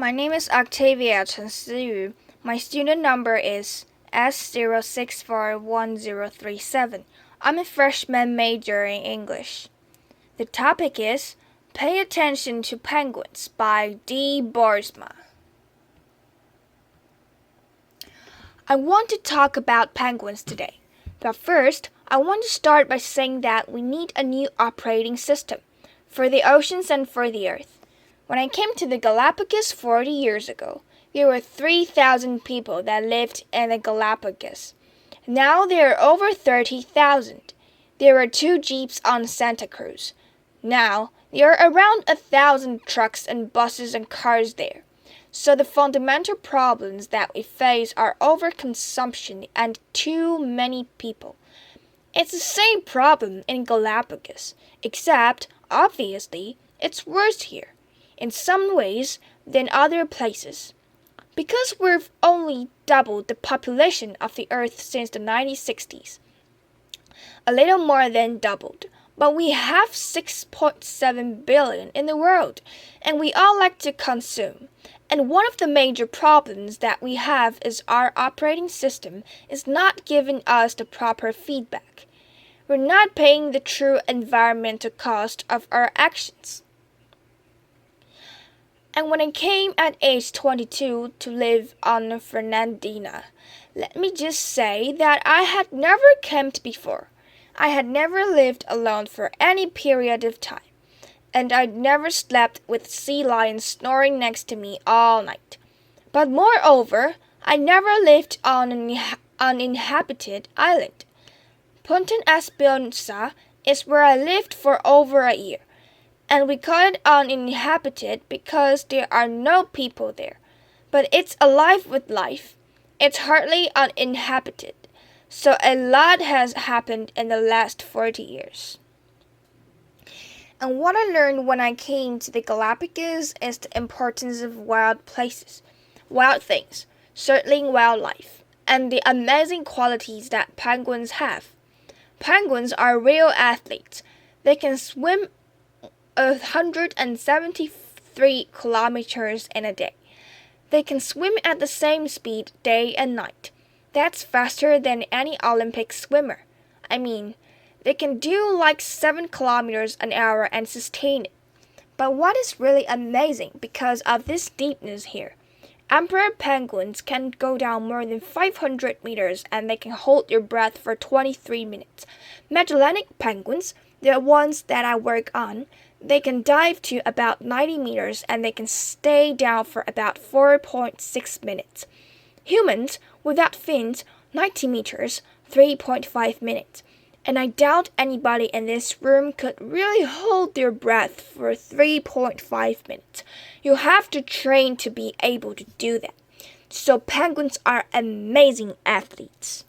My name is Octavia Chen Siyu. My student number is S0641037. I'm a freshman major in English. The topic is Pay Attention to Penguins by D. Boersma. I want to talk about penguins today. But first, I want to start by saying that we need a new operating system for the oceans and for the earth. When I came to the Galapagos 40 years ago, there were 3,000 people that lived in the Galapagos. Now there are over 30,000. There were 2 jeeps on Santa Cruz. Now there are around 1,000 trucks and buses and cars there. So the fundamental problems that we face are overconsumption and too many people. It's the same problem in Galapagos, except, obviously, it's worse here, in some ways, than other places. Because we've only doubled the population of the Earth since the 1960s. A little more than doubled. But we have 6.7 billion in the world, and we all like to consume. And one of the major problems that we have is our operating system is not giving us the proper feedback. We're not paying the true environmental cost of our actions. And when I came at age 22 to live on Fernandina, let me just say that I had never camped before. I had never lived alone for any period of time, and I'd never slept with sea lions snoring next to me all night. But moreover, I never lived on an uninhabited island. Punta Esperanza is where I lived for over a year, and we call it uninhabited because there are no people there. But it's alive with life. It's hardly uninhabited. So a lot has happened in the last 40 years. And what I learned when I came to the Galapagos is the importance of wild places, wild things, circling wildlife, and the amazing qualities that penguins have. Penguins are real athletes. They can swim 173 kilometers in a day. They can swim at the same speed day and night. That's faster than any Olympic swimmer. I mean, they can do like 7 kilometers an hour and sustain it. But what is really amazing because of this deepness here, emperor penguins can go down more than 500 meters and they can hold their breath for 23 minutes. Magellanic penguins, the ones that I work on, they can dive to about 90 meters and they can stay down for about 4.6 minutes. Humans, without fins, 90 meters, 3.5 minutes. And I doubt anybody in this room could really hold their breath for 3.5 minutes. You have to train to be able to do that. So penguins are amazing athletes.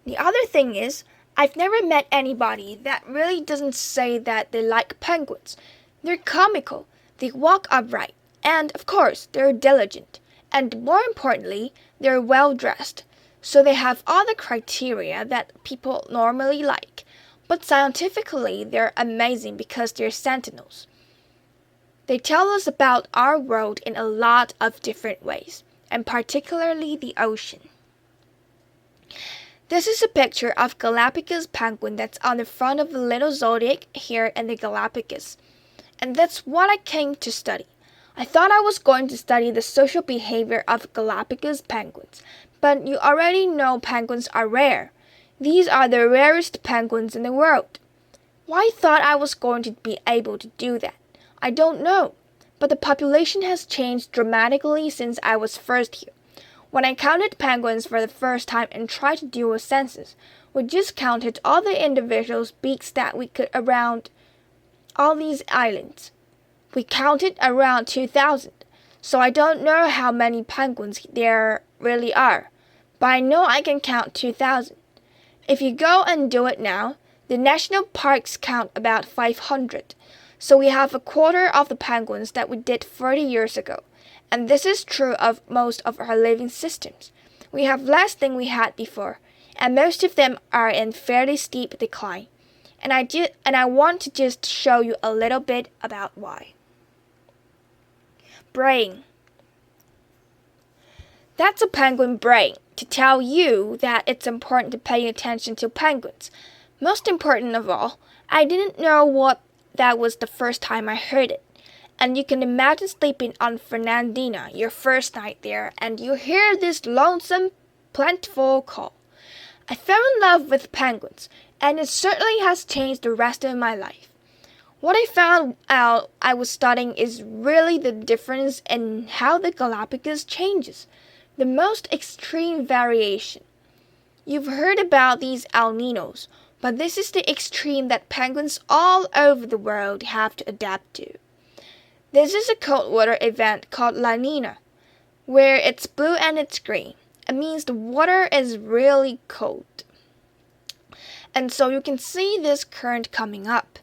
The other thing is, I've never met anybody that really doesn't say that they like penguins. They're comical, they walk upright, and of course, they're diligent. And more importantly, they're well dressed. So they have all the criteria that people normally like. But scientifically, they're amazing because they're sentinels. They tell us about our world in a lot of different ways, and particularly the ocean. This is a picture of Galapagos penguin that's on the front of a little zodiac here in the Galapagos. And that's what I came to study. I thought I was going to study the social behavior of Galapagos penguins, but you already know penguins are rare. These are the rarest penguins in the world. Why I thought I was going to be able to do that? I don't know, but the population has changed dramatically since I was first here. When I counted penguins for the first time and tried to do a census, we just counted all the individuals' beaks that we could around all these islands. We counted around 2,000, so I don't know how many penguins there really are, but I know I can count 2,000. If you go and do it now, the national parks count about 500, so we have a quarter of the penguins that we did 40 years ago, and this is true of most of our living systems. We have less than we had before, and most of them are in fairly steep decline. And I want to just show you a little bit about why. brain. That's a penguin brain to tell you that it's important to pay attention to penguins. Most important of all, I didn't know what that was the first time I heard it. And you can imagine sleeping on Fernandina your first night there and you hear this lonesome, plentiful call. I fell in love with penguins, and it certainly has changed the rest of my life. What I found out I was studying is really the difference in how the Galapagos changes, the most extreme variation. You've heard about these El Ninos, but this is the extreme that penguins all over the world have to adapt to. This is a cold water event called La Nina, where it's blue and it's green. It means the water is really cold. And so you can see this current coming up.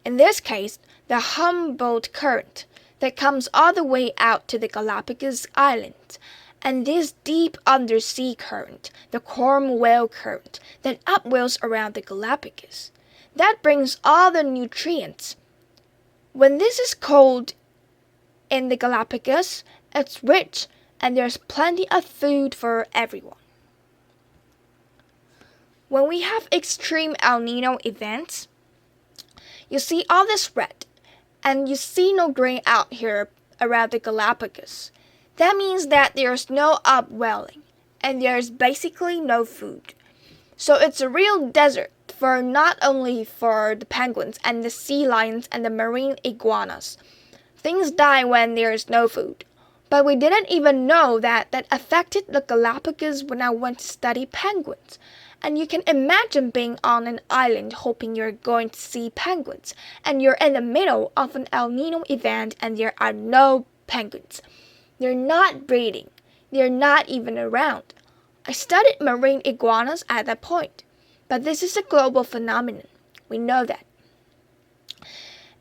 In this case, the Humboldt current that comes all the way out to the Galapagos Islands, and this deep undersea current, the Corm whale current, that upwells around the Galapagos. That brings all the nutrients. When this is cold in the Galapagos, it's rich and there's plenty of food for everyone. When we have extreme El Nino events, you see all this red, and you see no green out here around the Galapagos. That means that there's no upwelling, and there's basically no food. So it's a real desert for not only for the penguins and the sea lions and the marine iguanas. Things die when there's no food. But we didn't even know that affected the Galapagos when I went to study penguins. And you can imagine being on an island hoping you're going to see penguins, and you're in the middle of an El Nino event and there are no penguins. They're not breeding. They're not even around. I studied marine iguanas at that point, but this is a global phenomenon. We know that.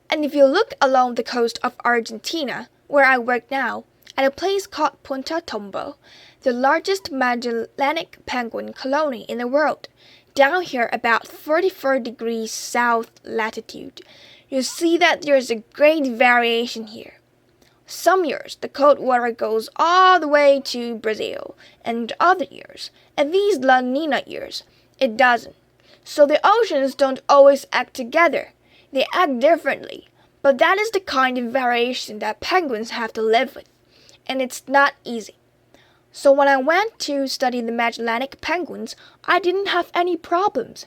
And if you look along the coast of Argentina, where I work now, at a place called Punta Tombo, the largest Magellanic penguin colony in the world, down here about 44 degrees south latitude, you see that there's a great variation here. Some years the cold water goes all the way to Brazil, and other years, and these La Nina years, it doesn't. So the oceans don't always act together. They act differently, but that is the kind of variation that penguins have to live with, and it's not easy. So when I went to study the Magellanic penguins, I didn't have any problems.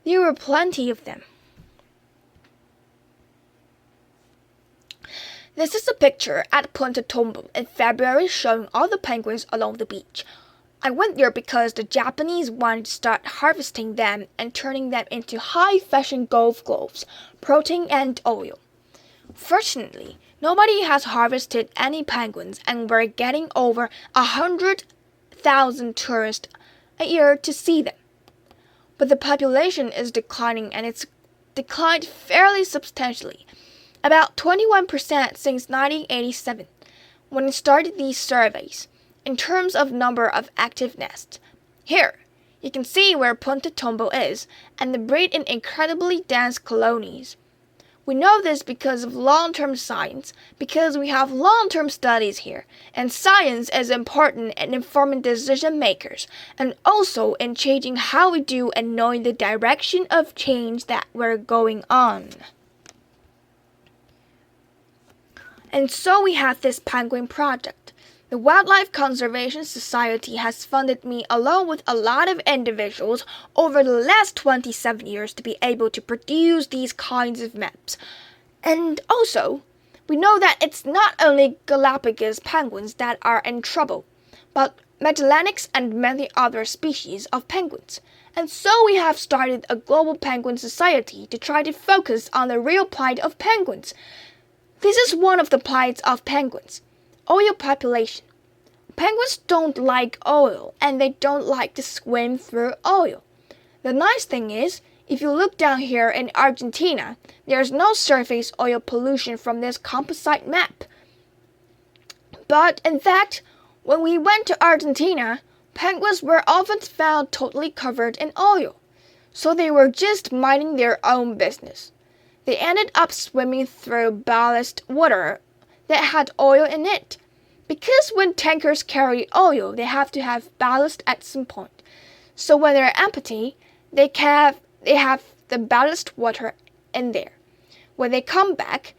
There were plenty of them. This is a picture at Punta Tombo in February showing all the penguins along the beach. I went there because the Japanese wanted to start harvesting them and turning them into high-fashion golf gloves, protein and oil. Fortunately, nobody has harvested any penguins, and we're getting over 100,000 tourists a year to see them. But the population is declining, and it's declined fairly substantially, about 21% since 1987, when it started these surveys, in terms of number of active nests. Here, you can see where Punta Tombo is, and they breed in incredibly dense colonies. We know this because of long-term science, because we have long-term studies here, and science is important in informing decision makers, and also in changing how we do and knowing the direction of change that we're going on. And so we have this penguin project. The Wildlife Conservation Society has funded me along with a lot of individuals over the last 27 years to be able to produce these kinds of maps. And also, we know that it's not only Galapagos penguins that are in trouble, but Magellanics and many other species of penguins. And so we have started a global penguin society to try to focus on the real plight of penguins. This is one of the plights of penguins. Oil population. Penguins don't like oil, and they don't like to swim through oil. The nice thing is, if you look down here in Argentina, there's no surface oil pollution from this composite map. But in fact, when we went to Argentina, penguins were often found totally covered in oil. So they were just minding their own business. They ended up swimming through ballast water that had oil in it. Because when tankers carry oil, they have to have ballast at some point. So when they're empty, they have the ballast water in there. When they come back,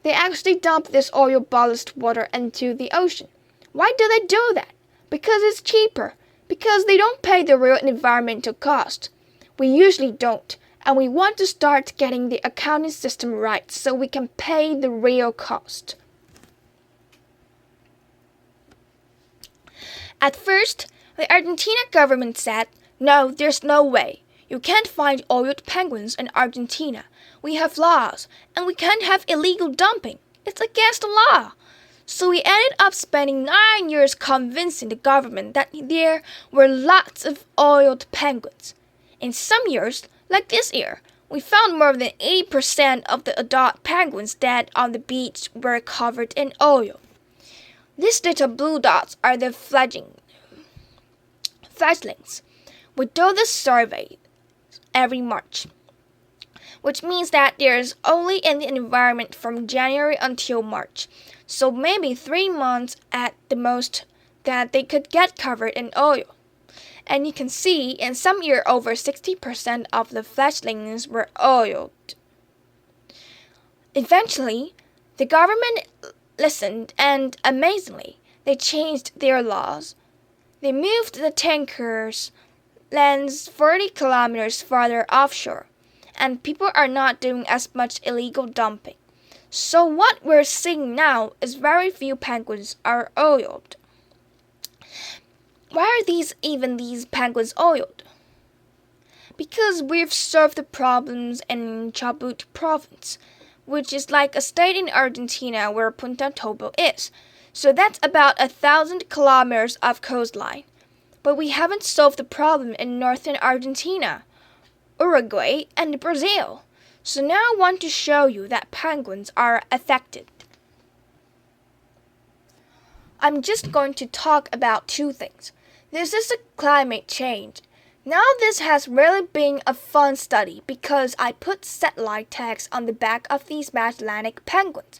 they actually dump this oil ballast water into the ocean. Why do they do that? Because it's cheaper. Because they don't pay the real environmental cost. We usually don't, and we want to start getting the accounting system right so we can pay the real cost. At first, the Argentina government said, "No, there's no way. You can't find oiled penguins in Argentina. We have laws, and we can't have illegal dumping. It's against the law." So we ended up spending 9 years convincing the government that there were lots of oiled penguins. In some years, like this year, we found more than 80% of the adult penguins dead on the beach were covered in oil. These little blue dots are the fledglings. We do this survey every March, which means that there's only in the environment from January until March, so maybe 3 months at the most that they could get covered in oil. And you can see in some year over 60% of the fledglings were oiled. Eventually, the government listened and amazingly, they changed their laws. They moved the tankers lands 40 kilometers farther offshore, and people are not doing as much illegal dumping. So what we're seeing now is very few penguins are oiled. Why are these penguins oiled? Because we've solved the problems in Chubut province, which is like a state in Argentina where Punta Tobo is. So that's about 1,000 kilometers of coastline. But we haven't solved the problem in northern Argentina, Uruguay, and Brazil. So now I want to show you that penguins are affected. I'm just going to talk about 2 things. This is the climate change. Now this has really been a fun study because I put satellite tags on the back of these Atlantic penguins.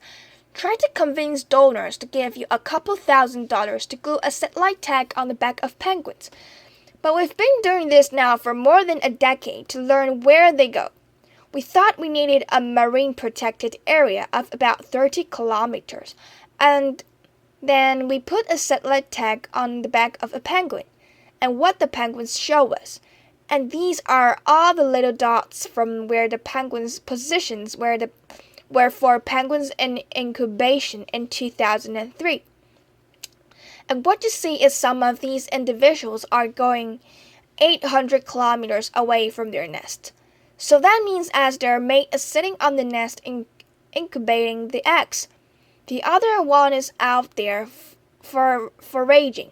Try to convince donors to give you a couple $1,000s to glue a satellite tag on the back of penguins. But we've been doing this now for more than a decade to learn where they go. We thought we needed a marine protected area of about 30 kilometers, and then we put a satellite tag on the back of a penguin, and what the penguins show us. And these are all the little dots from where the penguins' positions were for penguins in incubation in 2003. And what you see is some of these individuals are going 800 kilometers away from their nest. So that means as their mate is sitting on the nest incubating the eggs, the other one is out there foraging.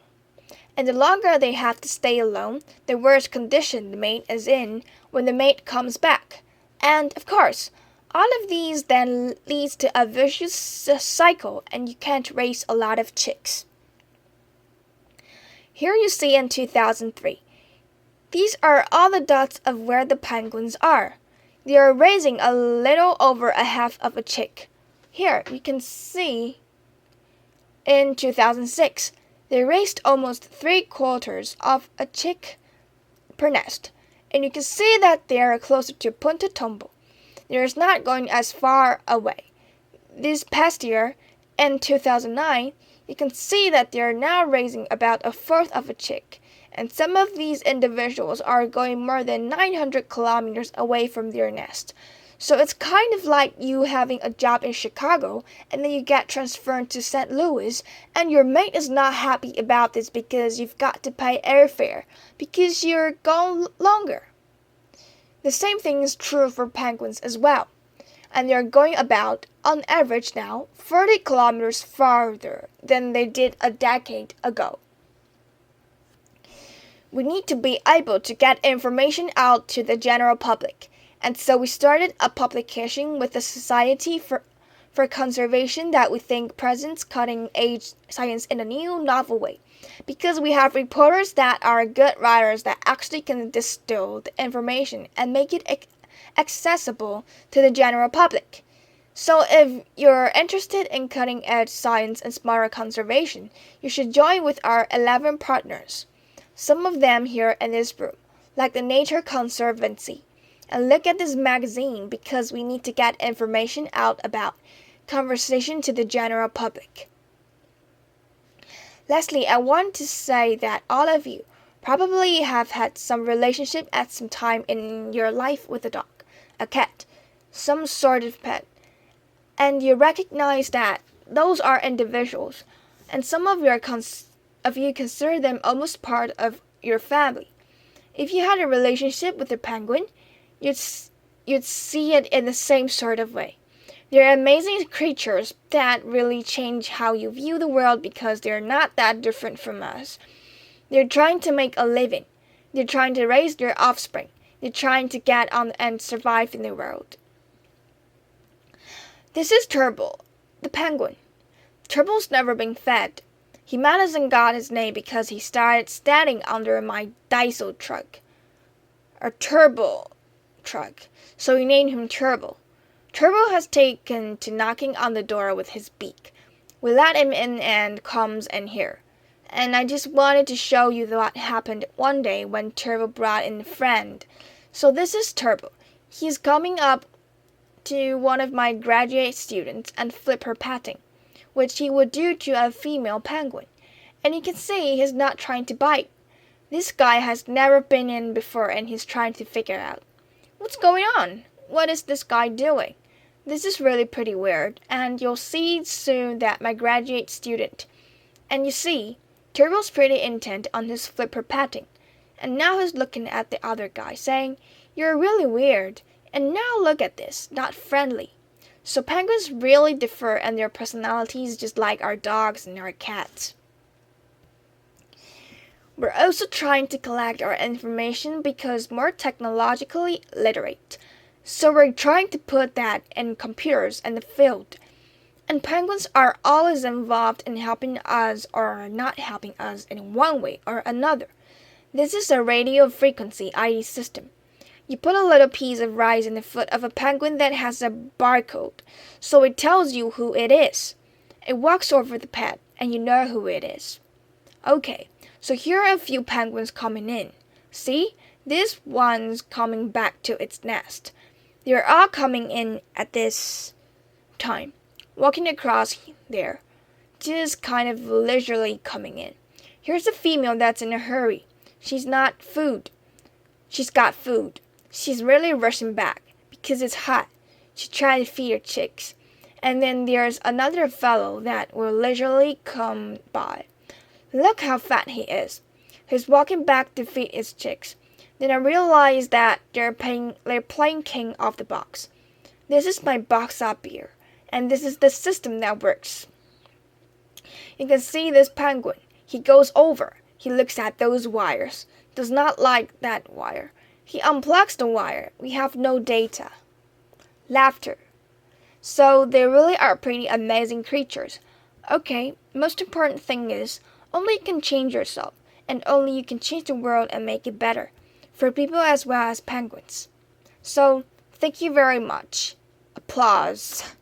And the longer they have to stay alone, the worse condition the mate is in when the mate comes back. And of course, all of these then leads to a vicious cycle, and you can't raise a lot of chicks. Here you see in 2003. These are all the dots of where the penguins are. They are raising a little over a half of a chick. Here you can see in 2006, they raised almost 3/4 of a chick per nest. And you can see that they are closer to Punta Tombo. They're not going as far away. This past year, in 2009, you can see that they are now raising about 1/4 of a chick. And some of these individuals are going more than 900 kilometers away from their nest. So it's kind of like you having a job in Chicago and then you get transferred to St. Louis and your mate is not happy about this because you've got to pay airfare because you're gone longer. The same thing is true for penguins as well. And they're going about, on average now, 40 kilometers farther than they did a decade ago. We need to be able to get information out to the general public. And so we started a publication with the Society for Conservation that we think presents cutting-edge science in a new, novel way. Because we have reporters that are good writers that actually can distill the information and make it accessible to the general public. So if you're interested in cutting-edge science and smarter conservation, you should join with our 11 partners. Some of them here in this room, like the Nature Conservancy. And look at this magazine because we need to get information out about conversation to the general public. Lastly, I want to say that all of you probably have had some relationship at some time in your life with a dog, a cat, some sort of pet, and you recognize that those are individuals, and some of you consider them almost part of your family. If you had a relationship with a penguin, you'd see it in the same sort of way. They're amazing creatures that really change how you view the world because they're not that different from us. They're trying to make a living. They're trying to raise their offspring. They're trying to get on and survive in the world. This is Turbo, the penguin. Turbo's never been fed. He hasn't got his name because he started standing under my diesel truck, a turbo truck, so we named him Turbo. Turbo has taken to knocking on the door with his beak. We let him in and comes in here. And I just wanted to show you what happened one day when Turbo brought in a friend. So this is Turbo. He's coming up to one of my graduate students and flip her patting, which he would do to a female penguin. And you can see he's not trying to bite. This guy has never been in before and he's trying to figure out, what's going on? What is this guy doing? This is really pretty weird, and you'll see soon that my graduate student. And you see, Turbo's pretty intent on his flipper patting, and now he's looking at the other guy, saying, "You're really weird, and now look at this, not friendly." So penguins really differ in their personalities just like our dogs and our cats. We're also trying to collect our information because more technologically literate. So we're trying to put that in computers in the field. And penguins are always involved in helping us or not helping us in one way or another. This is a radio frequency ID system. You put a little piece of rice in the foot of a penguin that has a barcode, so it tells you who it is. It walks over the pet, and you know who it is. Okay, so here are a few penguins coming in. See? This one's coming back to its nest. They're all coming in at this time, walking across there, just kind of leisurely coming in. Here's a female that's in a hurry. She's got food. She's really rushing back because it's hot. She's trying to feed her chicks. And then there's another fellow that will leisurely come by. Look how fat he is. He's walking back to feed his chicks. Then I realized that they're playing king of the box. This is my box up here, and this is the system that works. You can see this penguin. He goes over. He looks at those wires. Does not like that wire. He unplugs the wire. We have no data. Laughter. So they really are pretty amazing creatures. Okay, most important thing is, only you can change yourself, and only you can change the world and make it better, for people as well as penguins. So, thank you very much. Applause.